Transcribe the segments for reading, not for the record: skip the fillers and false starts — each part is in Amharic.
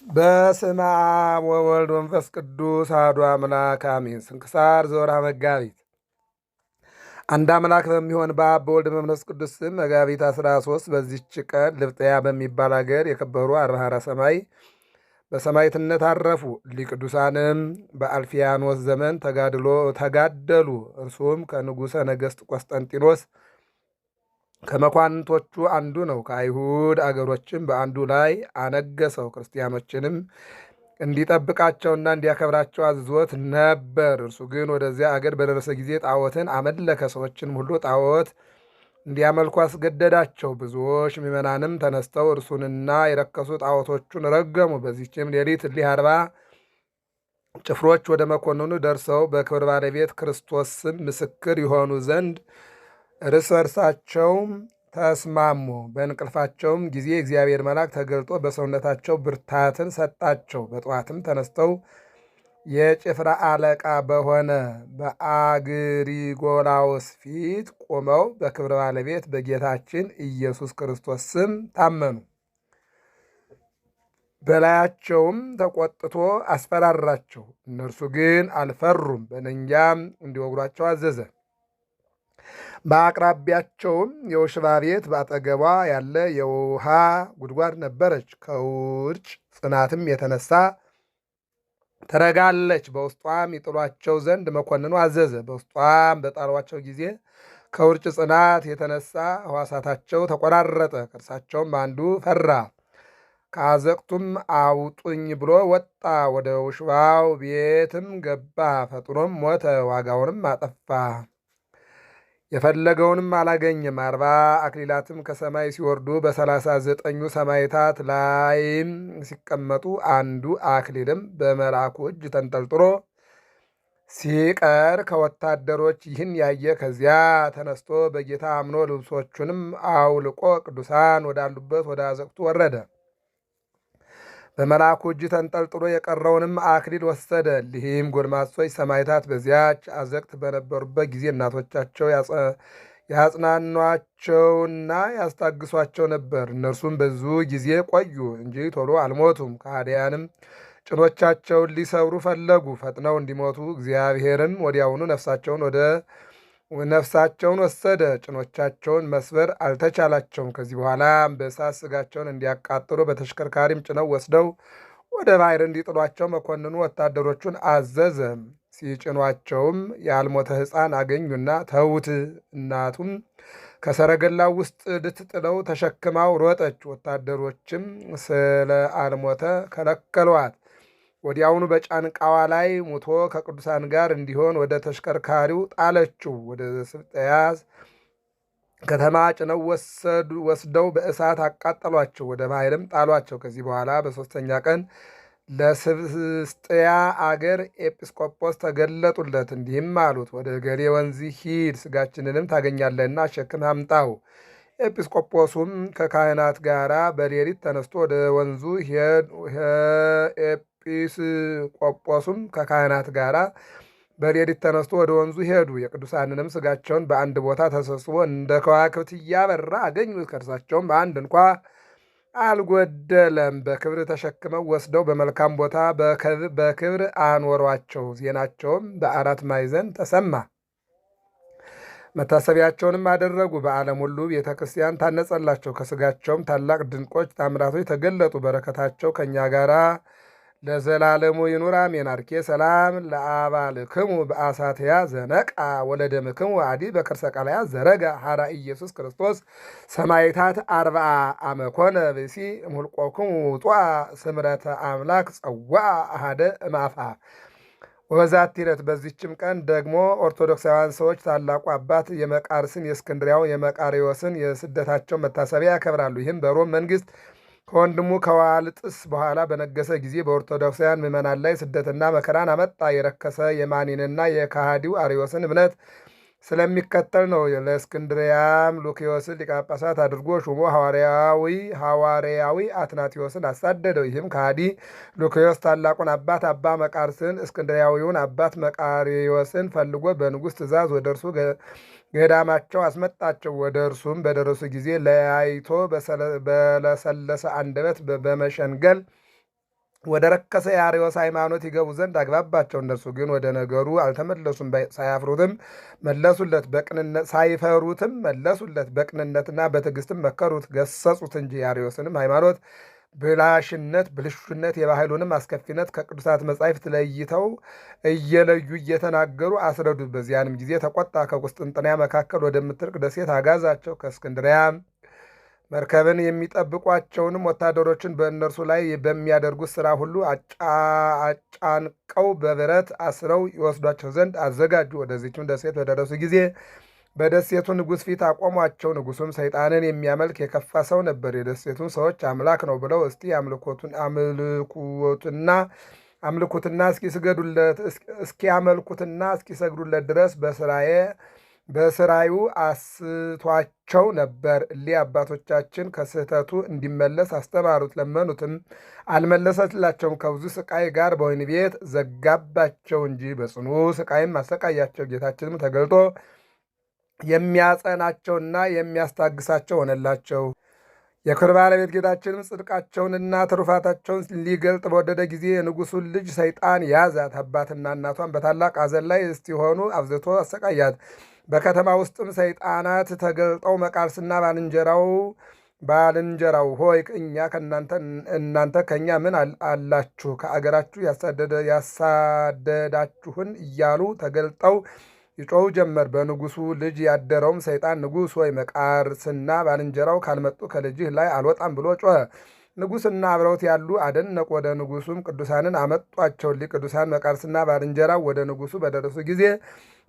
በስመ አብ ወወልድ ወመንፈስ ቅዱስ አሐዱ አምላክ አሜን። ስንክሳር ዘወርኃ መጋቢት። አንድ አምላክ በሚሆን በአብ በወልድ በመንፈስ ቅዱስ ስም መጋቢት 13 በዚች ቀን ልብጥያ በሚባል አገር የከበሩ አርባሃራ ሰማይ በሰማዕትነት አረፉ። ቅዱሳንም በአልፊያኖስ ዘመን ተጋደሉ። እርሱም ከንጉሠ ነገሥት ቆስጠንጢኖስ ከመኳንንቶቹ አንዱ ነው። ከአይሁድ አገሮችም በአንዱ ላይ አነገሰው። ክርስቲያኖችንም እንዲጠብቃቸውና እንዲያከብራቸው አዝዞት ነበር። እርሱ ግን ወደዚያ አገር በደረሰ ጊዜ ጣዖትን አመለከ። ሰዎችንም ሁሉ ጣዖት እንዲያመልኩ አስገደዳቸው። ብዙዎች ምዕመናንም ተነስተው እርሱንና የረከሱ ጣዖቶቹን ረገሙ። በዚህችም ሌሊት እሊህ 40 ጭፍሮች ወደ መኮንኑ ደርሰው በክብር ባለቤት ክርስቶስ ስም ምስክር ይሆኑ ዘንድ እርስ በርሳቸውም ተስማሙ። በእንቅልፋቸውም ጊዜ እግዚአብሔር መልአክ ተገልጦ በሰውነታቸው ብርታትን ሰጣቸው። በጠዋትም ተነስተው የጭፍራ አለቃ በሆነ በአግሪጎላዎስ ፊት ቆመው በክብረ ባለቤት በጌታችን ኢየሱስ ክርስቶስ ስም ታመኑ። በላያቸውም ተቆጥቶ አስፈራራቸው። እነርሱ ግን አልፈሩም። በደንጊያም እንዲወግሯቸው አዘዘ። በአቅራቢያቸውም የውሽባ ቤት በአጠገቧ ያለ የውሃ ጉድጓድ ነበረች። ከውርጭ ጽናትም የተነሳ ተረጋለች። በውስጧም ይጥሏቸው ዘንድ መኮንኑ አዘዘ። በውስጧም በጣሏቸው ጊዜ ከውርጭ ጽናት የተነሳ ሕዋሳታቸው ተቆራረጠ። ከእርሳቸውም አንዱ ፈራ። ከአዘቅቱም አውጡኝ ብሎ ወጣ። ወደ ውሽባው ቤትም ገባ። ፈጥኖም ሞተ። ዋጋውንም አጠፋ። የፈለገውንም አላገኘም። 40 አክሊላትም ከሰማይ ሲወርዱ በ39 ሰማዕታት ላይም ሲቀመጡ አንዱ አክሊልም በመልአኩ እጅ ተንጠልጥሎ ሲቀር ከወታደሮች ይህን ያየ ከዚያ ተነስቶ በጌታ አምኖ ልብሶቹንም አውልቆ ቅዱሳን ወዳሉበት ወደ አዘቅቱ ወረደ። በመልአኩ እጅ ተንጠልጥሎ የቀረውንም አክሊል ወሰደ። እሊህም ጎልማሶች ሰማዕታት በዚያች አዘቅት በነበሩበት ጊዜ እናቶቻቸው ያጽናኗቸውና ያስታግሷቸው ነበር። እነርሱም ብዙ ጊዜ ቆዩ እንጂ ቶሎ አልሞቱም። ከሃዲያንም ጭኖቻቸውን ሊሰብሩ ፈለጉ። ፈጥነው እንዲሞቱ እግዚአብሔርም ወዲያውኑ ነፍሳቸውን ወሰደ። ጭኖቻቸውን መስበር አልተቻላቸውም። ከዚህ በኋላ በእሳት ስጋቸውን እንዲያቃጥሉ በተሽከርካሪም ጭነው ወስደው ወደ ባሕር እንዲጥሏቸው መኮንኑ ወታደሮቹን አዘዘ። ሲጭኗቸውም ያልሞተ ሕፃን አገኙና ተዉት። እናቱም ከሰረገላው ውስጥ ልትጥለው ተሸክማው ሮጠች። ወታደሮችም ስለ አልሞተ ከለከሏት። ወዲያውኑ በጫንቃዋ ላይ ሙቶ ከቅዱሳን ጋር እንዲሆን ወደ ተሽከርካሪው ጣለችው። ወደ ስብጥያስ ከተማ ጭነው ወስደው በእሳት አቃጠሏቸው። ወደ ባሕርም ጣሏቸው። ከዚህ በኋላ በሦስተኛ ቀን ለስብስጥያ አገር ኤጲስቆጶስ ተገለጡለት። እንዲህም አሉት፣ ወደ ገሌ ወንዝ ሂድ፣ ስጋችንንም ታገኛለህና አሸክም አምጣው። ኤጲስቆጶሱም ከካህናት ጋር በሌሊት ተነስቶ ወደ ወንዙ ኤጲስቆጶሱም ከካህናት ጋር በሌሊት ተነስቶ ወደ ወንዙ ሄዱ። የቅዱሳንንም ስጋቸውን በአንድ ቦታ ተሰብስቦ እንደ ከዋክብት እያበራ አገኙት። ከእርሳቸውም አንድ እንኳ አልጎደለም። በክብር ተሸክመው ወስደው በመልካም ቦታ በክብር አኖሯቸው። ዜናቸውም በአራት ማዕዘን ተሰማ። መታሰቢያቸውንም አደረጉ። በዓለም ሁሉ ቤተ ክርስቲያን ታነጸላቸው። ከስጋቸውም ታላቅ ድንቆች ታምራቶች ተገለጡ። በረከታቸው ከእኛ ጋር ለዘላለሙ ይኑር አሜን። አርኬ ሰላም ለአባልክሙ በአሳትያ ዘነቃ ወለደምክሙ አዲ በከርሰ ቃልያ ዘረጋ ሐራ ኢየሱስ ክርስቶስ ሰማዕታት 40 አመኮነ ብሲ እምሁልቆክሙ ውጡአ ስምረተ አምላክ ጸዋ አሃደ እማፋ ወበዛቲ ዕለት። በዚችም ቀን ደግሞ ኦርቶዶክሳውያን ሰዎች ታላቁ አባት የመቃርስን የእስክንድሪያው የመቃርዮስን የስደታቸው መታሰቢያ ያከብራሉ። ይህም በሮም መንግስት ከወንድሙ ከዋልጥስ በኋላ በነገሰ ጊዜ በኦርቶዶክሳውያን ምዕመናን ላይ ስደትና መከራን አመጣ። የረከሰ የማኒንና የካሃዲው አርዮስን እምነት ስለሚከተል ነው። ለእስክንድሪያም ሉኪዮስን ሊቀ ጳጳሳት አድርጎ ሹሞ ሐዋርያዊ አትናቴዎስን አሳደደው። ይህም ከሃዲ ሉኪዮስ ታላቁን አባት አባ መቃርስን እስክንድሪያዊውን አባት መቃርዮስን ፈልጎ በንጉሥ ትእዛዝ ወደ እርሱ ገዳማቸው አስመጣቸው። ወደ እርሱም በደረሱ ጊዜ ለያይቶ በለሰለሰ አንደበት በመሸንገል ወደ ረከሰ የአርዮስ ሃይማኖት ይገቡ ዘንድ አግባባቸው። እነርሱ ግን ወደ ነገሩ አልተመለሱም። ሳያፍሩትም መለሱለት፣ ሳይፈሩትም መለሱለት። በቅንነትና በትዕግስትም መከሩት፣ ገሰጹት እንጂ የአርዮስንም ሃይማኖት ብላሽነት፣ ብልሹነት፣ የባህሉንም አስከፊነት ከቅዱሳት መጻሕፍት ለይተው እየለዩ እየተናገሩ አስረዱት። በዚያንም ጊዜ ተቆጣ። ከቁስጥንጥንያ መካከል ወደምትርቅ ደሴት አጋዛቸው። ከእስክንድርያ መርከብን የሚጠብቋቸውንም ወታደሮችን በእነርሱ ላይ በሚያደርጉት ሥራ ሁሉ አጫንቀው በብረት አስረው ይወስዷቸው ዘንድ አዘጋጁ። ወደዚችም ደሴት በደረሱ ጊዜ በደሴቱ ንጉሥ ፊት አቆሟቸው። ንጉሡም ሰይጣንን የሚያመልክ የከፋ ሰው ነበር። የደሴቱን ሰዎች አምላክ ነው ብለው እስቲ አምልኩትና እስኪያመልኩትና እስኪሰግዱለት ድረስ በስራዩ አስቷቸው ነበር። እሊህ አባቶቻችን ከስህተቱ እንዲመለስ አስተማሩት፣ ለመኑትም፣ አልመለሰላቸውም። ከብዙ ስቃይ ጋር በወህኒ ቤት ዘጋባቸው እንጂ በጽኑ ስቃይም አሰቃያቸው። ጌታችንም ተገልጦ የሚያጸናቸውና የሚያስታግሳቸው ሆነላቸው። የክብር ባለቤት ጌታችንም ጽድቃቸውንና ትሩፋታቸውን ሊገልጥ በወደደ ጊዜ የንጉሡን ልጅ ሰይጣን ያዛት። አባትና እናቷን በታላቅ ሐዘን ላይ እስቲሆኑ አብዝቶ አሰቃያት። በከተማ ውስጥም ሰይጣናት ተገልጠው መቃርስና ባልንጀራው ሆይ እኛ እናንተ ከእኛ ምን አላችሁ? ከአገራችሁ ያሳደዳችሁን እያሉ ተገልጠው ይጮው ጀመር። በንጉሡ ልጅ ያደረውም ሰይጣን ንጉሥ ሆይ መቃርስና ባልንጀራው ካልመጡ ከልጅህ ላይ አልወጣም ብሎ ጮኸ። ንጉሥና አብረውት ያሉ አደነቁ። ወደ ንጉሡም ቅዱሳንን አመጧቸው። ቅዱሳን መቃርስና ባልንጀራው ወደ ንጉሡ በደረሱ ጊዜ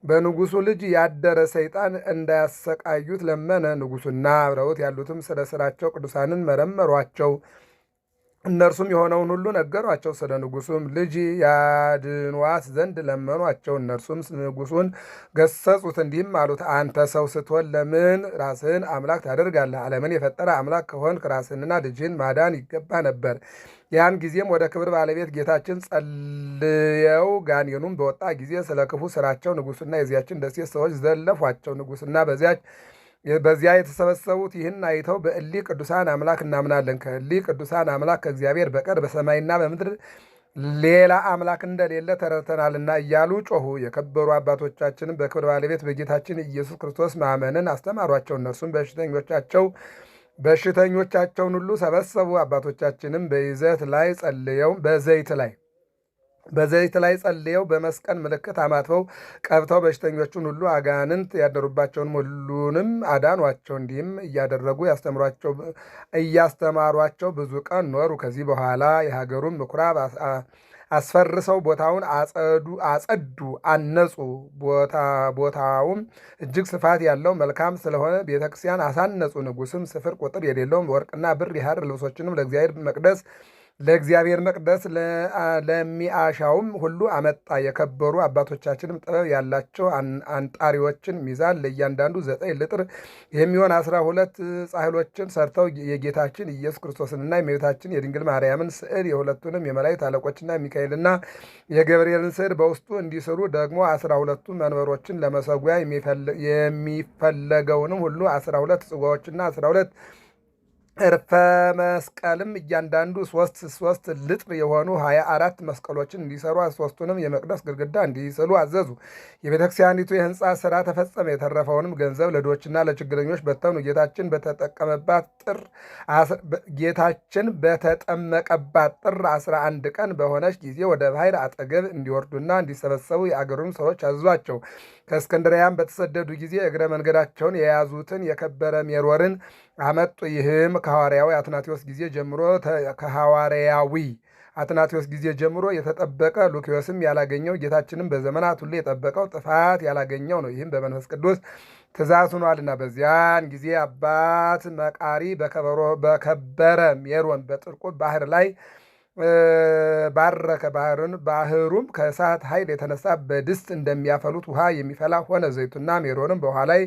በንጉሡ ልጅ ያደረ ሰይጣን እንዳያሰቃዩት ለመነ። ንጉሡና አብረውት ያሉትም ስለ ስራቸው ቅዱሳንን መረመሯቸው። እነርሱም የሆነውን ሁሉ ነገሯቸው። ስለ ንጉሡም ልጅ ያድኗት ዘንድ ለመኗቸው። እነርሱም ንጉሡን ገሰጹት፣ እንዲህም አሉት፣ አንተ ሰው ስትሆን ለምን ራስህን አምላክ ታደርጋለህ? ዓለምን የፈጠረ አምላክ ከሆንክ ራስህንና ልጅህን ማዳን ይገባ ነበር። ያን ጊዜም ወደ ክብር ባለቤት ጌታችን ጸልየው ጋኔኑም በወጣ ጊዜ ስለ ክፉ ስራቸው ንጉሡና የዚያችን ደሴት ሰዎች ዘለፏቸው። ንጉሥና በዚያ የተሰበሰቡት ይህን አይተው በእሊህ ቅዱሳን አምላክ እናምናለን፣ ከእሊህ ቅዱሳን አምላክ ከእግዚአብሔር በቀር በሰማይና በምድር ሌላ አምላክ እንደሌለ ተረድተናልና እያሉ ጮኹ። የከበሩ አባቶቻችንም በክብር ባለቤት በጌታችን ኢየሱስ ክርስቶስ ማመንን አስተማሯቸው። እነርሱም በሽተኞቻቸውን ሁሉ ሰበሰቡ። አባቶቻችንም በዘይት ላይ ጸልየው በመስቀል ምልክት አማትበው ቀብተው በሽተኞቹን ሁሉ አጋንንት ያደሩባቸውን ሁሉንም አዳኗቸው። እንዲህም እያደረጉ እያስተማሯቸው ብዙ ቀን ኖሩ። ከዚህ በኋላ የሀገሩን ምኩራብ አስፈርሰው ቦታውን አጸዱ፣ አነጹ። ቦታውም እጅግ ስፋት ያለው መልካም ስለሆነ ቤተክርስቲያን አሳነጹ። ንጉሥም ስፍር ቁጥር የሌለውም ወርቅና ብር የሐር ልብሶችንም ለእግዚአብሔር መቅደስ ለሚያሻውም ሁሉ አመጣ። የከበሩ አባቶቻችንም ጥበብ ያላቸው አንጣሪዎችን ሚዛን ለእያንዳንዱ 9 ልጥር የሚሆን 12 ጻሕሎችን ሰርተው የጌታችን ኢየሱስ ክርስቶስንና የእመቤታችን የድንግል ማርያምን ስዕል የሁለቱንም የመላእክት አለቆችና የሚካኤልና የገብርኤልን ስዕል በውስጡ እንዲስሩ ደግሞ 12ቱ መንበሮችን ለመሰዊያ የሚፈለገውንም ሁሉ 12 ጽዋዎችና 12 እርፈ መስቀልም እያንዳንዱ 3 ልጥር የሆኑ 24 መስቀሎችን እንዲሰሩ 3ቱንም የመቅደስ ግድግዳ እንዲስሉ አዘዙ። የቤተክርስቲያኒቱ የሕንፃ ሥራ ተፈጸመ። የተረፈውንም ገንዘብ ለድሆችና ለችግረኞች በተኑ። ጌታችን በተጠመቀባት ጥር 11 ቀን በሆነች ጊዜ ወደ ባሕር አጠገብ እንዲወርዱና እንዲሰበሰቡ የአገሩን ሰዎች አዟቸው። ከእስክንድርያም በተሰደዱ ጊዜ እግረ መንገዳቸውን የያዙትን የከበረ ሜሮንን አመጡ። ይህም ከሐዋርያዊ አትናቴዎስ ጊዜ ጀምሮ የተጠበቀ ሉኪዮስም ያላገኘው ጌታችንም በዘመናት ሁሉ የጠበቀው ጥፋት ያላገኘው ነው። ይህም በመንፈስ ቅዱስ ትእዛዝ ሆኗልና። በዚያን ጊዜ አባት መቃሪ በከበረ ሜሮን በጥልቁ ባህር ላይ ባረከ። ባህሩም ከእሳት ኃይል የተነሳ በድስት እንደሚያፈሉት ውሃ የሚፈላ ሆነ። ዘይቱና ሜሮንም በውሃ ላይ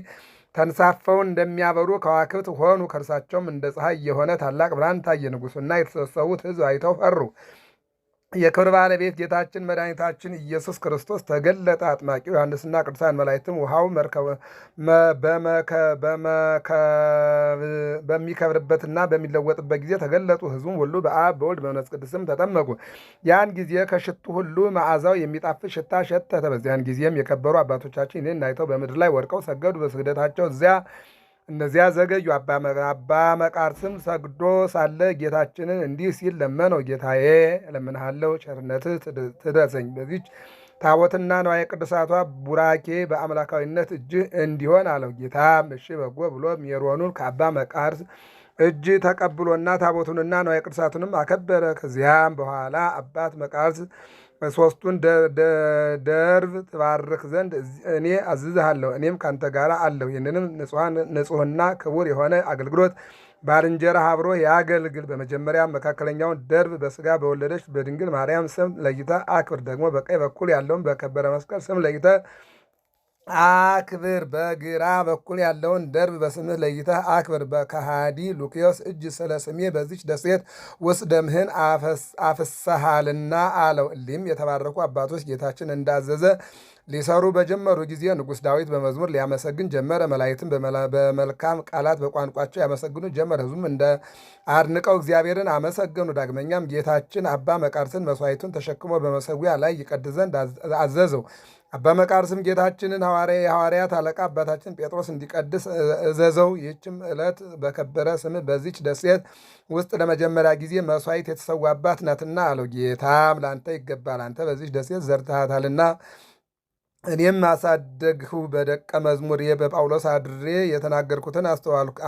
ተንሳፈው እንደሚያበሩ ከዋክብት ሆኑ። ከእርሳቸውም እንደ ፀሐይ የሆነ ታላቅ ብርሃን ታየ። ንጉሡና የተሰበሰቡት ሕዝብ አይተው ፈሩ። የክብር ባለቤት ጌታችን መድኃኒታችን ኢየሱስ ክርስቶስ ተገለጠ። አጥማቂው ዮሐንስና ቅዱሳን መላእክትም ውሃው በሚከብርበትና በሚለወጥበት ጊዜ ተገለጡ። ሕዝቡም ሁሉ በአብ በወልድ በመንፈስ ቅዱስም ተጠመቁ። ያን ጊዜ ከሽቱ ሁሉ መዓዛው የሚጣፍጥ ሽታ ሸተተ። በዚያን ጊዜም የከበሩ አባቶቻችን ይህን አይተው በምድር ላይ ወድቀው ሰገዱ። በስግደታቸው እነዚያ ዘገዩ። አባ መቃርስም ሰግዶ ሳለ ጌታችንን እንዲህ ሲል ለመነው። ጌታዬ እለምንሃለሁ፣ ቸርነትህ ትድረሰኝ። በዚች ታቦትና ንዋየ ቅዱሳቷ ቡራኬ በአምላካዊነት እጅህ እንዲሆን አለው። ጌታም እሺ በጎ ብሎ ሜሮኑን ከአባ መቃርስ እጅ ተቀብሎና ታቦቱንና ንዋየ ቅዱሳቱንም አከበረ። ከዚያም በኋላ አባት መቃርስ ሶስቱን ደርብ ትባርክ ዘንድ እኔ አዝዝሃለሁ፣ እኔም ካንተ ጋር አለሁ። ይህንንም ንጹሕና ክቡር የሆነ አገልግሎት ባልንጀራ አብሮ ያገልግል። በመጀመሪያ መካከለኛውን ደርብ በስጋ በወለደች በድንግል ማርያም ስም ለይተ አክብር። ደግሞ በቀኝ በኩል ያለውን በከበረ መስቀል ስም ለይተ አክብር። በግራ በኩል ያለውን ደርብ በስምህ ለይተህ አክብር። በከሃዲ ሉኪዮስ እጅ ስለ ስሜ በዚች ደሴት ውስጥ ደምህን አፍሰሃልና አለው። እሊህም የተባረኩ አባቶች ጌታችን እንዳዘዘ ሊሰሩ በጀመሩ ጊዜ ንጉሥ ዳዊት በመዝሙር ሊያመሰግን ጀመረ። መላእክትም በመልካም ቃላት በቋንቋቸው ያመሰግኑ ጀመረ። ሕዝቡም እንደ አድንቀው እግዚአብሔርን አመሰገኑ። ዳግመኛም ጌታችን አባ መቃርስን መሥዋዕቱን ተሸክሞ በመሰዊያ ላይ ይቀድስ ዘንድ አዘዘው። አባ መቃርስም ጌታችንን የሐዋርያት አለቃ አባታችን ጴጥሮስ እንዲቀድስ እዘዘው። ይህችም ዕለት በከበረ ስም በዚች ደሴት ውስጥ ለመጀመሪያ ጊዜ መሥዋዕት የተሰዋባት ናትና አለው። ጌታም ለአንተ ይገባል፣ አንተ በዚች ደሴት ዘርተሃታልና እኔም አሳደግሁ። በደቀ መዝሙር በጳውሎስ አድሬ የተናገርኩትን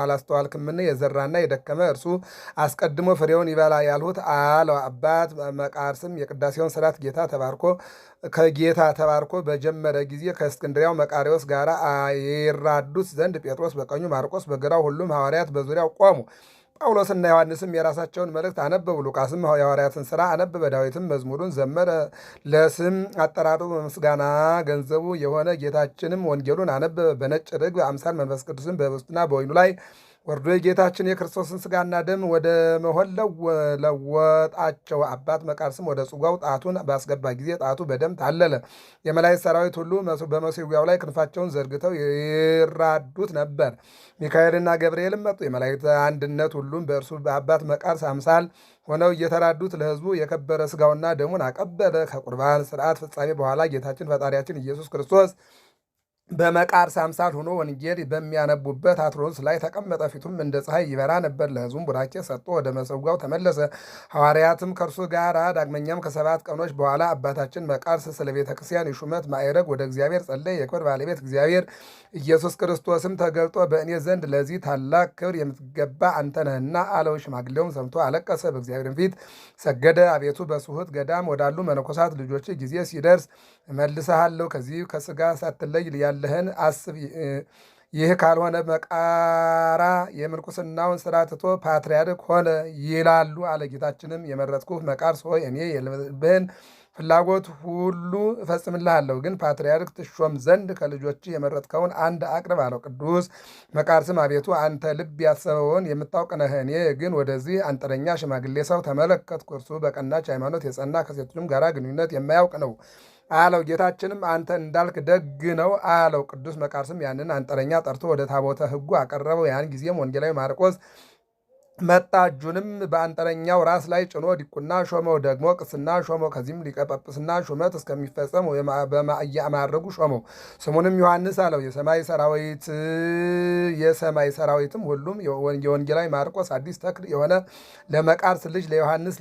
አላስተዋልክምን? የዘራና የደከመ እርሱ አስቀድሞ ፍሬውን ይበላ ያልሁት አለው። አባት መቃርስም የቅዳሴውን ስርዓት ከጌታ ተባርኮ በጀመረ ጊዜ ከእስክንድሪያው መቃሪዎስ ጋር ይራዱት ዘንድ ጴጥሮስ በቀኙ ማርቆስ በግራው ሁሉም ሐዋርያት በዙሪያው ቆሙ። ጳውሎስና ዮሐንስም የራሳቸውን መልእክት አነበቡ። ሉቃስም የሐዋርያትን ሥራ አነበበ። ዳዊትም መዝሙሩን ዘመረ። ለስም አጠራሩ ምስጋና ገንዘቡ የሆነ ጌታችንም ወንጌሉን አነበበ። በነጭ ርግብ አምሳል መንፈስ ቅዱስን በኅብስቱና በወይኑ ላይ ወርዶ የጌታችን የክርስቶስን ሥጋና ደም ወደ መሆን ለወጣቸው። አባት መቃርስም ወደ ጽዋው ጣቱን ባስገባ ጊዜ ጣቱ በደም ታለለ። የመላእክት ሰራዊት ሁሉ በመሠዊያው ላይ ክንፋቸውን ዘርግተው ይራዱት ነበር። ሚካኤልና ገብርኤልም መጡ። የመላእክት አንድነት ሁሉም በእርሱ በአባት መቃርስ አምሳል ሆነው እየተራዱት ለሕዝቡ የከበረ ሥጋውና ደሙን አቀበለ። ከቁርባን ሥርዓት ፍጻሜ በኋላ ጌታችን ፈጣሪያችን ኢየሱስ ክርስቶስ በመቃርስ አምሳል ሆኖ ወንጌል በሚያነቡበት አትሮንስ ላይ ተቀመጠ። ፊቱም እንደ ፀሐይ ይበራ ነበር። ለሕዝቡም ቡራኬ ሰጥቶ ወደ መሰዊያው ተመለሰ። ሐዋርያትም ከእርሱ ጋር ዳግመኛም ከ7 ቀኖች በኋላ አባታችን መቃርስ ስለ ቤተ ክርስቲያን የሹመት ማዕረግ ወደ እግዚአብሔር ጸለየ። የክብር ባለቤት እግዚአብሔር ኢየሱስ ክርስቶስም ተገልጦ በእኔ ዘንድ ለዚህ ታላቅ ክብር የምትገባ አንተ ነህና አለው። ሽማግሌውም ሰምቶ አለቀሰ፣ በእግዚአብሔርም ፊት ሰገደ። አቤቱ በስሁት ገዳም ወዳሉ መነኮሳት ልጆች ጊዜ ሲደርስ እመልስሃለሁ፣ ከዚህ ከሥጋ ሳትለይ ያለህን አስብ። ይህ ካልሆነ መቃራ የምንኩስናውን ሥራ ትቶ ፓትርያርክ ሆነ ይላሉ አለ። ጌታችንም የመረጥኩህ መቃርስ ሆይ እኔ የልብህን ፍላጎት ሁሉ እፈጽምልሃለሁ፣ ግን ፓትርያርክ ትሾም ዘንድ ከልጆች የመረጥከውን አንድ አቅርብ አለው። ቅዱስ መቃርስም አቤቱ አንተ ልብ ያሰበውን የምታውቅ ነህ፣ እኔ ግን ወደዚህ አንጥረኛ ሽማግሌ ሰው ተመለከትኩ። እርሱ በቀናች ሃይማኖት የጸና ከሴቶችም ጋር ግንኙነት የማያውቅ ነው አለው። ጌታችንም አንተ እንዳልክ ደግ ነው አለው። ቅዱስ መቃርስም ያንን አንጥረኛ ጠርቶ ወደ ታቦተ ሕጉ አቀረበው። ያን ጊዜም ወንጌላዊ ማርቆስ መጣ። እጁንም በአንጥረኛው ራስ ላይ ጭኖ ዲቁና ሾመው፣ ደግሞ ቅስና ሾመው። ከዚህም ሊቀ ጵጵስና ሹመት እስከሚፈጸም በየማዕረጉ ሾመው። ስሙንም ዮሐንስ አለው። የሰማይ ሰራዊትም ሁሉም የወንጌላዊ ማርቆስ አዲስ ተክል የሆነ ለመቃርስ ልጅ ለዮሐንስ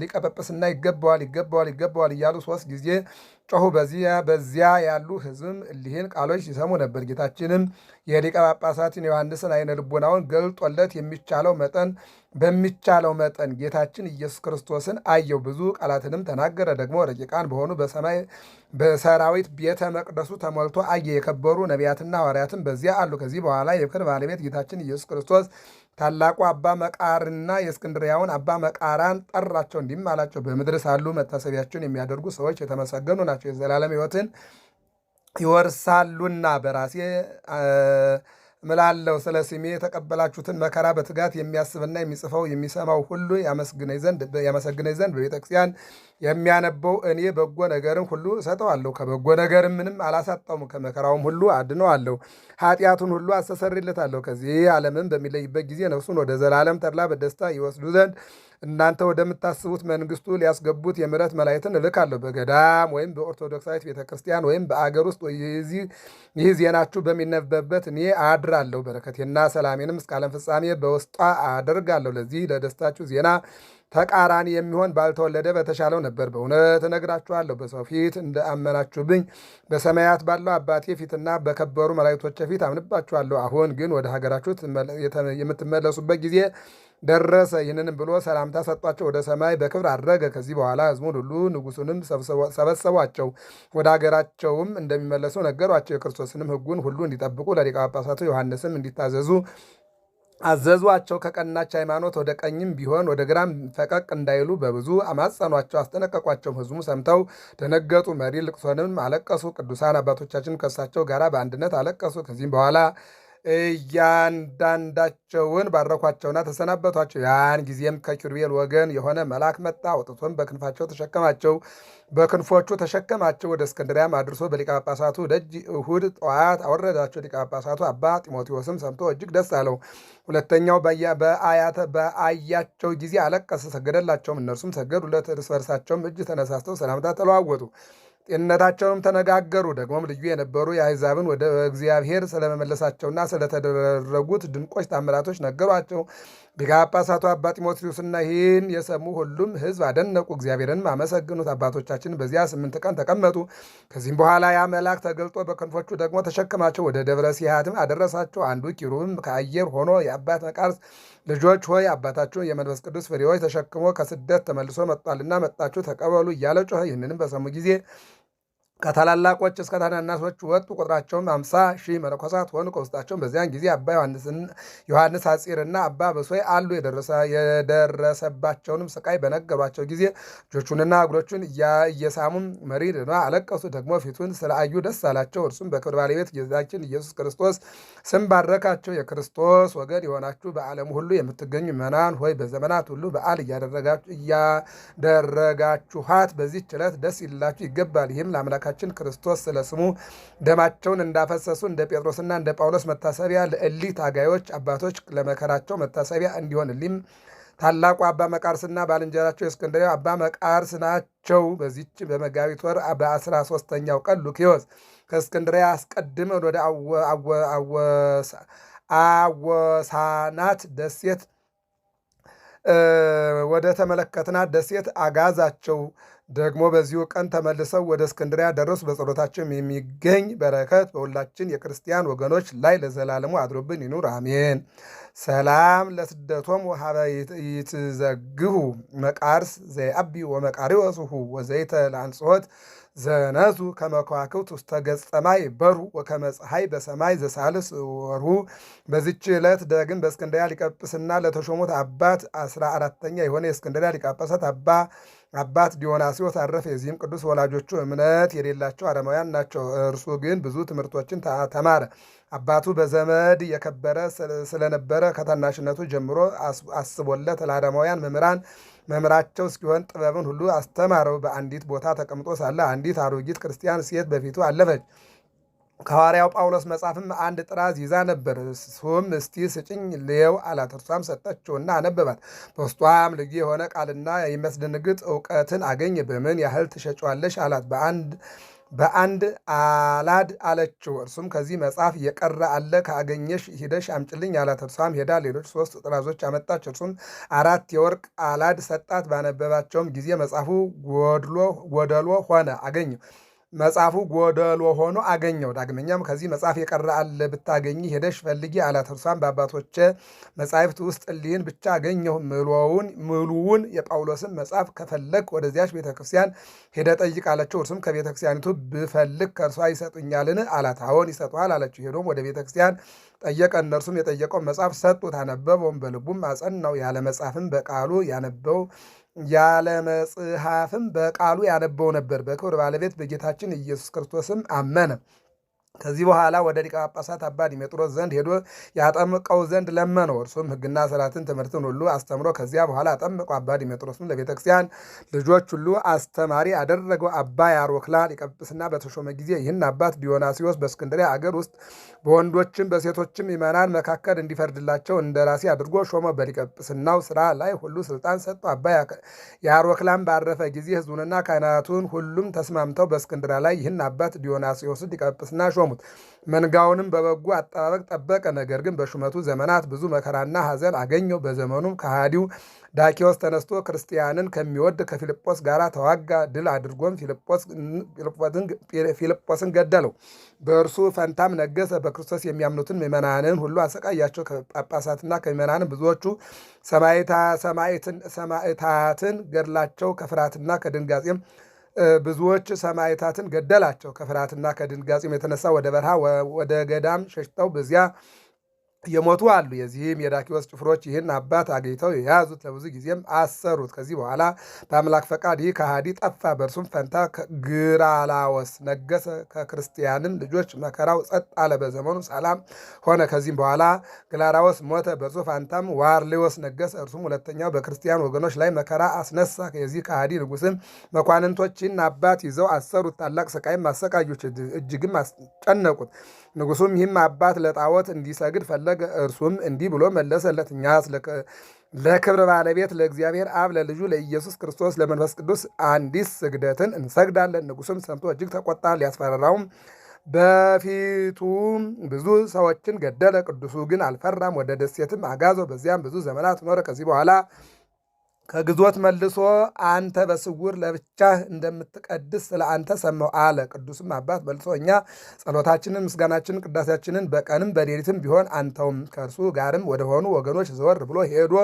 ሊቀ ጵጵስና ይገባዋል እያሉ 3 ጊዜ ጮኹ። በዚያ ያሉ ሕዝብም እሊህን ቃሎች ሲሰሙ ነበር። ጌታችንም የሊቀ ጳጳሳትን ዮሐንስን አይነ ልቦናውን ገልጦለት በሚቻለው መጠን ጌታችን ኢየሱስ ክርስቶስን አየው። ብዙ ቃላትንም ተናገረ። ደግሞ ረቂቃን በሆኑ በሰራዊት ቤተ መቅደሱ ተሞልቶ አየ። የከበሩ ነቢያትና ሐዋርያትም በዚያ አሉ። ከዚህ በኋላ የክብር ባለቤት ጌታችን ኢየሱስ ክርስቶስ ታላቁ አባ መቃርና የእስክንድርያውን አባ መቃራን ጠራቸው፣ እንዲህም አላቸው። በምድር ሳሉ መታሰቢያቸውን የሚያደርጉ ሰዎች የተመሰገኑ ናቸው፣ የዘላለም ሕይወትን ይወርሳሉና። በራሴ እምላለሁ፣ ስለ ስሜ የተቀበላችሁትን መከራ በትጋት የሚያስብና የሚጽፈው የሚሰማው ሁሉ ያመሰግነኝ ዘንድ በቤተ ክርስቲያን የሚያነበው እኔ በጎ ነገርን ሁሉ እሰጠዋለሁ፣ ከበጎ ነገርም ምንም አላሳጣውም፣ ከመከራውም ሁሉ አድነዋለሁ፣ ኃጢአቱን ሁሉ አስተሰርይለታለሁ። ከዚህ ዓለምም በሚለይበት ጊዜ ነፍሱን ወደ ዘላለም ተድላ በደስታ ይወስዱ ዘንድ እናንተ ወደምታስቡት መንግስቱ ሊያስገቡት የምሕረት መላእክትን እልካለሁ። በገዳም ወይም በኦርቶዶክሳዊት ቤተ ክርስቲያን ወይም በአገር ውስጥ ይህ ዜናችሁ በሚነበብበት እኔ አድራለሁ። በረከቴና ሰላሜንም እስከ ዓለም ፍጻሜ በውስጧ አደርጋለሁ። ለዚህ ለደስታችሁ ዜና ተቃራኒ የሚሆን ባልተወለደ በተሻለው ነበር። በእውነት እነግራችኋለሁ፣ በሰው ፊት እንደ አመናችሁብኝ በሰማያት ባለው አባቴ ፊትና በከበሩ መላእክቶች ፊት አምንባችኋለሁ። አሁን ግን ወደ ሀገራችሁ የምትመለሱበት ጊዜ ደረሰ። ይህንንም ብሎ ሰላምታ ሰጧቸው፣ ወደ ሰማይ በክብር አረገ። ከዚህ በኋላ ሕዝቡን ሁሉ ንጉሡንም ሰበሰቧቸው፣ ወደ ሀገራቸውም እንደሚመለሱ ነገሯቸው። የክርስቶስንም ሕጉን ሁሉ እንዲጠብቁ ለሊቀ ጳጳሳቱ ዮሐንስም እንዲታዘዙ አዘዟቸው። ከቀናች ሃይማኖት ወደ ቀኝም ቢሆን ወደ ግራም ፈቀቅ እንዳይሉ በብዙ አማጸኗቸው፣ አስጠነቀቋቸው። ሕዝቡ ሰምተው ደነገጡ፣ መሪ ልቅሶንም አለቀሱ። ቅዱሳን አባቶቻችን ከእሳቸው ጋር በአንድነት አለቀሱ። ከዚህም በኋላ እያንዳንዳቸውን ባረኳቸውና ተሰናበቷቸው። ያን ጊዜም ከኪሩቤል ወገን የሆነ መልአክ መጣ፣ አውጥቶም በክንፎቹ ተሸከማቸው። ወደ እስክንድሪያም አድርሶ በሊቀ ጳጳሳቱ ደጅ እሁድ ጠዋት አወረዳቸው። ሊቀ ጳጳሳቱ አባ ጢሞቴዎስም ሰምቶ እጅግ ደስ አለው። ሁለተኛው በአያቸው ጊዜ አለቀሰ፣ ሰገደላቸውም። እነርሱም ሰገዱለት። እርስ በርሳቸውም እጅ ተነሳስተው ሰላምታ ተለዋወጡ። ጤንነታቸውንም ተነጋገሩ። ደግሞም ልዩ የነበሩ የአሕዛብን ወደ እግዚአብሔር ስለመመለሳቸውና ስለተደረጉት ድንቆች ታምራቶች ነገሯቸው። ሊቀ ጳጳሳቱ አባ ጢሞቴዎስና ይህን የሰሙ ሁሉም ሕዝብ አደነቁ፣ እግዚአብሔርንም አመሰግኑት። አባቶቻችን በዚያ 8 ቀን ተቀመጡ። ከዚህም በኋላ ያ መልአክ ተገልጦ በክንፎቹ ደግሞ ተሸከማቸው፣ ወደ ደብረ ሲሃትም አደረሳቸው። አንዱ ኪሩብም ከአየር ሆኖ የአባት መቃርስ ልጆች ሆይ አባታችሁ የመንፈስ ቅዱስ ፍሬዎች ተሸክሞ ከስደት ተመልሶ መጥቷልና መጣችሁ ተቀበሉ እያለ ጮኸ። ይህንንም በሰሙ ጊዜ ከታላላቆች እስከ ታናናሾች ወጡ። ቁጥራቸውም 50,000 መነኮሳት ሆኑ። ከውስጣቸውም በዚያን ጊዜ አባ ዮሐንስ ሐጺርና አባ በሶይ አሉ። የደረሰባቸውንም ስቃይ በነገሯቸው ጊዜ እጆቹንና እግሮቹን እየሳሙም መሪር አለቀሱ። ደግሞ ፊቱን ስለአዩ ደስ አላቸው። እርሱም በክብር ባለቤት ጌታችን ኢየሱስ ክርስቶስ ስም ባረካቸው። የክርስቶስ ወገን የሆናችሁ በዓለም ሁሉ የምትገኙ ምእመናን ሆይ በዘመናት ሁሉ በዓል እያደረጋችኋት በዚህች ዕለት ደስ ይላችሁ ይገባል። ይህም ለአምላካችን ክርስቶስ ስለ ስሙ ደማቸውን እንዳፈሰሱ እንደ ጴጥሮስና እንደ ጳውሎስ መታሰቢያ ለእሊህ ታጋዮች አባቶች ለመከራቸው መታሰቢያ እንዲሆን እሊህም ታላቁ አባ መቃርስና ባልንጀራቸው የእስክንድርያው አባ መቃርስ ናቸው። በዚች በመጋቢት ወር በ13ኛው ቀን ሉኪዮስ ከእስክንድርያ አስቀድመን ወደ አወሳናት ደሴት ወደ ተመለከትናት ደሴት አጋዛቸው። ደግሞ በዚሁ ቀን ተመልሰው ወደ እስክንድሪያ ደረሱ። በጸሎታቸው የሚገኝ በረከት በሁላችን የክርስቲያን ወገኖች ላይ ለዘላለሙ አድሮብን ይኑር አሜን። ሰላም ለስደቶም ሀበ ይትዘግሁ መቃርስ ዘይአቢ ወመቃሪወስሁ ወዘይተ ለአንጽሖት ዘነዙ ከመከዋክብት ውስተ ገጸ ሰማይ በሩ ወከመ ፀሐይ በሰማይ ዘሳልስ ወርሁ። በዚች ዕለት ደግም በእስክንድርያ ሊቀ ጵጵስና ለተሾሙት አባት 14ኛ የሆነ የእስክንድርያ ሊቀ ጳጳሳት አባት ዲዮናስዮስ አረፈ። የዚህም ቅዱስ ወላጆቹ እምነት የሌላቸው አረማውያን ናቸው። እርሱ ግን ብዙ ትምህርቶችን ተማረ። አባቱ በዘመድ የከበረ ስለነበረ ከታናሽነቱ ጀምሮ አስቦለት ለአረማውያን መምህራቸው እስኪሆን ጥበብን ሁሉ አስተማረው። በአንዲት ቦታ ተቀምጦ ሳለ አንዲት አሮጊት ክርስቲያን ሴት በፊቱ አለፈች። ከሐዋርያው ጳውሎስ መጽሐፍም አንድ ጥራዝ ይዛ ነበር። እሱም እስቲ ስጭኝ ልየው አላት። እርሷም ሰጠችውና አነበባት። በውስጧም ልዩ የሆነ ቃልና የሚያስደነግጥ እውቀትን አገኘ። በምን ያህል ትሸጫዋለሽ አላት። በአንድ አላድ አለችው። እርሱም ከዚህ መጽሐፍ የቀረ አለ ካገኘሽ ሂደሽ አምጭልኝ አላት። እርሷም ሄዳ ሌሎች 3 ጥራዞች አመጣች። እርሱም 4 የወርቅ አላድ ሰጣት። ባነበባቸውም ጊዜ መጽሐፉ ጎደሎ ሆኖ አገኘው። ዳግመኛም ከዚህ መጽሐፍ የቀረ አለ ብታገኝ ሄደሽ ፈልጊ አላት። እርሷም በአባቶቼ መጻሕፍት ውስጥ እሊህን ብቻ አገኘሁ፣ ምሉውን የጳውሎስን መጽሐፍ ከፈለግ ወደዚያች ቤተክርስቲያን ሄደ ጠይቅ አለችው። እርሱም ከቤተክርስቲያኒቱ ብፈልግ ከእርሷ ይሰጡኛልን አላት። አዎን ይሰጡሃል አለችው። ሄዶም ወደ ቤተክርስቲያን ጠየቀ። እነርሱም የጠየቀው መጽሐፍ ሰጡት። አነበበውም፣ በልቡም አጸናው። ያለ መጽሐፍም በቃሉ ያነበው ነበር። በክብር ባለቤት በጌታችን ኢየሱስ ክርስቶስም አመነ። ከዚህ በኋላ ወደ ሊቀ ጳጳሳት አባ ዲሜጥሮስ ዘንድ ሄዶ ያጠምቀው ዘንድ ለመነው። እርሱም ሕግና ሥርዓትን ትምህርትን ሁሉ አስተምሮ ከዚያ በኋላ አጠምቀው። አባ ዲሜጥሮስም ለቤተ ክርስቲያን ልጆች ሁሉ አስተማሪ አደረገው። አባ ያሮክላ ሊቀ ጵጵስና በተሾመ ጊዜ ይህን አባት ዲዮናስዮስ በእስክንድርያ አገር ውስጥ በወንዶችም በሴቶችም ምዕመናን መካከል እንዲፈርድላቸው እንደራሴ አድርጎ ሾመ። በሊቀ ጵጵስናው ስራ ላይ ሁሉ ስልጣን ሰጠው። አባ ያሮክላም ባረፈ ጊዜ ሕዝቡንና ካህናቱን ሁሉም ተስማምተው በእስክንድርያ ላይ ይህን አባት ዲዮናስዮስን ሊቀ ጵጵስና ሾሙት። መንጋውንም በበጎ አጠባበቅ ጠበቀ። ነገር ግን በሹመቱ ዘመናት ብዙ መከራና ሐዘን አገኘው። በዘመኑም ከሃዲው ዳኪዎስ ተነስቶ ክርስቲያንን ከሚወድ ከፊልጶስ ጋር ተዋጋ። ድል አድርጎም ፊልጶስን ገደለው። በእርሱ ፈንታም ነገሰ። በክርስቶስ የሚያምኑትን ምዕመናንን ሁሉ አሰቃያቸው። ከጳጳሳትና ከምዕመናንን ብዙዎቹ ሰማዕታትን ገድላቸው። ከፍርሃትና ከድንጋጼም ብዙዎች ሰማዕታትን ገደላቸው። ከፍርሃትና ከድንጋጼም የተነሳ ወደ በረሃ ወደ ገዳም ሸሽተው በዚያ የሞቱ አሉ። የዚህም የዳኪዎስ ጭፍሮች ይህን አባት አግኝተው የያዙት፣ ለብዙ ጊዜም አሰሩት። ከዚህ በኋላ በአምላክ ፈቃድ ይህ ከሃዲ ጠፋ። በእርሱም ፈንታ ግራላዎስ ነገሰ። ከክርስቲያንም ልጆች መከራው ጸጥ አለ። በዘመኑ ሰላም ሆነ። ከዚህም በኋላ ግላራዎስ ሞተ። በእርሱ ፋንታም ዋርሌዎስ ነገሰ። እርሱም ሁለተኛው በክርስቲያን ወገኖች ላይ መከራ አስነሳ። የዚህ ከሃዲ ንጉስም መኳንንቶችን አባት ይዘው አሰሩት። ታላቅ ስቃይም አሰቃዩት፣ እጅግም አስጨነቁት። ንጉሱም ይህም አባት ለጣዖት እንዲሰግድ ፈለገ። እርሱም እንዲህ ብሎ መለሰለት፣ እኛስ ለክብር ባለቤት ለእግዚአብሔር አብ ለልጁ ለኢየሱስ ክርስቶስ ለመንፈስ ቅዱስ አንዲት ስግደትን እንሰግዳለን። ንጉሱም ሰምቶ እጅግ ተቆጣ። ሊያስፈራራውም በፊቱ ብዙ ሰዎችን ገደለ። ቅዱሱ ግን አልፈራም። ወደ ደሴትም አጋዘው። በዚያም ብዙ ዘመናት ኖረ። ከዚህ በኋላ ከግዞት መልሶ አንተ በስውር ለብቻህ እንደምትቀድስ ስለ አንተ ሰማሁ አለ። ቅዱስም አባት መልሶ እኛ ጸሎታችንን፣ ምስጋናችንን፣ ቅዳሴያችንን በቀንም በሌሊትም ቢሆን አንተውም። ከእርሱ ጋርም ወደሆኑ ወገኖች ዘወር ብሎ ሄዶ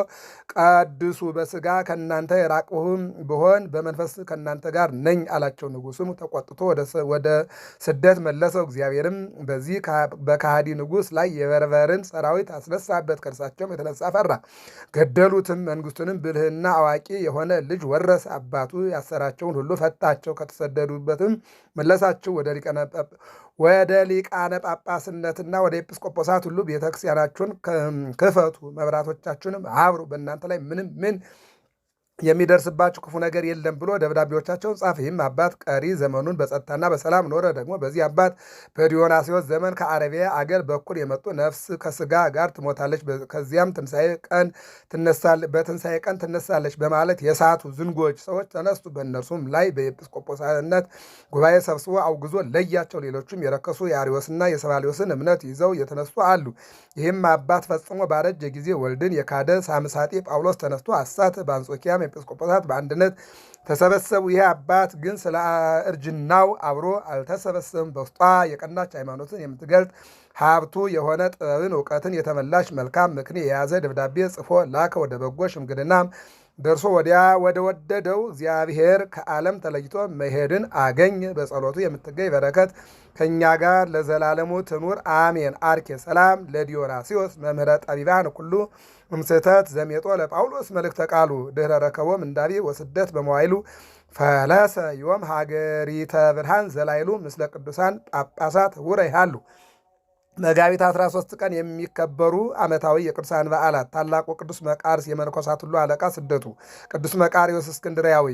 ቀድሱ፣ በስጋ ከእናንተ የራቅሁም ብሆን በመንፈስ ከእናንተ ጋር ነኝ አላቸው። ንጉሱም ተቆጥቶ ወደ ስደት መለሰው። እግዚአብሔርም በዚህ በከሃዲ ንጉሥ ላይ የበርበርን ሰራዊት አስነሳበት። ከእርሳቸውም የተነሳ ፈራ። ገደሉትም። መንግስቱንም ብልህና አዋቂ የሆነ ልጅ ወረሰ። አባቱ ያሰራቸውን ሁሉ ፈታቸው። ከተሰደዱበትም መለሳቸው። ወደ ሊቃነ ጳጳስነትና ወደ ኤጲስቆጶሳት ሁሉ ቤተክርስቲያናችሁን ክፈቱ፣ መብራቶቻችሁንም አብሩ፣ በእናንተ ላይ ምን የሚደርስባችሁ ክፉ ነገር የለም ብሎ ደብዳቤዎቻቸውን ጻፈ። ይህም አባት ቀሪ ዘመኑን በጸጥታና በሰላም ኖረ። ደግሞ በዚህ አባት በዲዮናስዮስ ዘመን ከአረቢያ አገር በኩል የመጡ ነፍስ ከስጋ ጋር ትሞታለች፣ ከዚያም በትንሣኤ ቀን ትነሳለች በማለት የሳቱ ዝንጎች ሰዎች ተነሱ። በእነርሱም ላይ በኤጲስቆጶስነት ጉባኤ ሰብስቦ አውግዞ ለያቸው። ሌሎቹም የረከሱ የአርዮስና የሰባሊዮስን እምነት ይዘው የተነሱ አሉ። ይህም አባት ፈጽሞ ባረጀ ጊዜ ወልድን የካደ ሳምሳጤ ጳውሎስ ተነስቶ አሳተ። በአንጾኪያም ኤጲስቆጶሳት በአንድነት ተሰበሰቡ። ይህ አባት ግን ስለ እርጅናው አብሮ አልተሰበሰብም። በውስጧ የቀናች ሃይማኖትን የምትገልጥ ሀብቱ የሆነ ጥበብን እውቀትን የተመላሽ መልካም ምክን የያዘ ደብዳቤ ጽፎ ላከ። ወደ በጎ ሽምግልናም ደርሶ ወዲያ ወደ ወደደው እግዚአብሔር ከዓለም ተለይቶ መሄድን አገኘ። በጸሎቱ የምትገኝ በረከት ከእኛ ጋር ለዘላለሙ ትኑር አሜን። አርኬ ሰላም ለዲዮናስዮስ መምህረ ጠቢባን ኩሉ እምስህተት ዘሜጦ ለጳውሎስ መልእክተ ቃሉ ድኅረ ረከቦም እንዳቢ ወስደት በመዋይሉ ፈለሰ ዮም ሀገሪተ ብርሃን ዘላይሉ ምስለ ቅዱሳን ጳጳሳት ውረይሃሉ። መጋቢት 13 ቀን የሚከበሩ ዓመታዊ የቅዱሳን በዓላት ታላቁ ቅዱስ መቃርስ የመነኮሳት ሁሉ አለቃ ስደቱ፣ ቅዱስ መቃርዮስ እስክንድርያዊ፣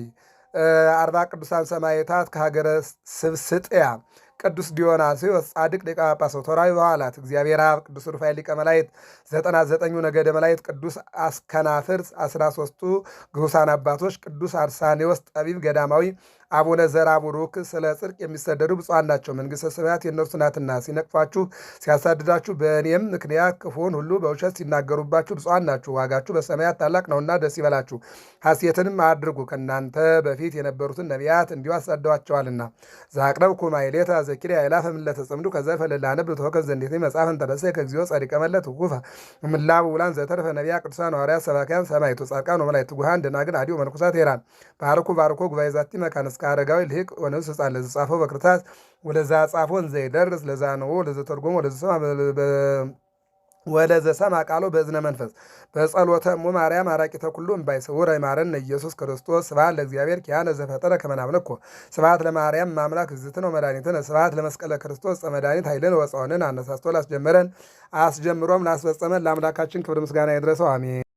40 ቅዱሳን ሰማዕታት ከሀገረ ስብስጥያ፣ ቅዱስ ዲዮናስዮስ ጻድቅ ሊቀ ጳጳሳት። ወርኃዊ በዓላት እግዚአብሔር አብ፣ ቅዱስ ሩፋኤል ሊቀ መላእክት፣ 99ኙ ነገደ መላእክት፣ ቅዱስ አስከናፍር፣ 13ቱ ግሁሳን አባቶች፣ ቅዱስ አርሳኔዎስ ጠቢብ ገዳማዊ፣ አቡነ ዘራ ቡሩክ። ስለ ጽድቅ የሚሰደዱ ብፁዓን ናቸው፣ መንግሥተ ሰማያት የእነርሱ ናትና። ሲነቅፏችሁ ሲያሳድዳችሁ በእኔም ምክንያት ክፉውን ሁሉ በውሸት ሲናገሩባችሁ ብፁዓን ናችሁ፣ ዋጋችሁ በሰማያት ታላቅ ነውና ደስ ይበላችሁ፣ ሐሴትንም አድርጉ። ከእናንተ በፊት የነበሩትን ነቢያት እንዲሁ አሳደዋቸዋልና። ዘአቅረብኩ ማሕሌተ ዘኪርያ አእላፈ እምእለ ተጸምዱ ከዘልፈ ለላነብብ ተወከፍ ዘንዴቴ መጽሐፈ እንተነሣ ከእግዚኦ ጸዲቀ መለት ውኩፈ እምላቡ ውላን ዘተርፈ ነቢያት ቅዱሳን ሐዋርያት ሰባክያን ሰማዕታት ጻድቃን ወመላእክት ትጉሃን ደናግል አዲዮ መነኮሳት ሄራን ባርኮ ጉባኤ ዛቲ መካነ እስከ አረጋዊ ልሂቅ ወንዑስ ሕፃን ለዘጻፈው በክርታስ ወለዛ ጻፎን ዘይደርስ ለዛ ነው ለዘተርጎሞ ለዘሰማ ወለዘ ሰምዐ ቃሎ በእዝነ መንፈስ በጸሎተ እሙ ማርያም አራቂተ ኩሉ እምባይ ስውረ ይማረነ ኢየሱስ ክርስቶስ። ስብሐት ለእግዚአብሔር ኪያነ ዘፈጠረ ከመ ናምልኮ። ስብሐት ለማርያም ማምላክ እግዝእትነ ወመድኃኒትነ። ስብሐት ለመስቀለ ክርስቶስ ዕፀ መድኃኒት ኃይልነ ወፀወንነ። አነሳስቶ ላስጀመረን አስጀምሮም ላስፈጸመን ለአምላካችን ክብር ምስጋና ይድረሰው፣ አሜን።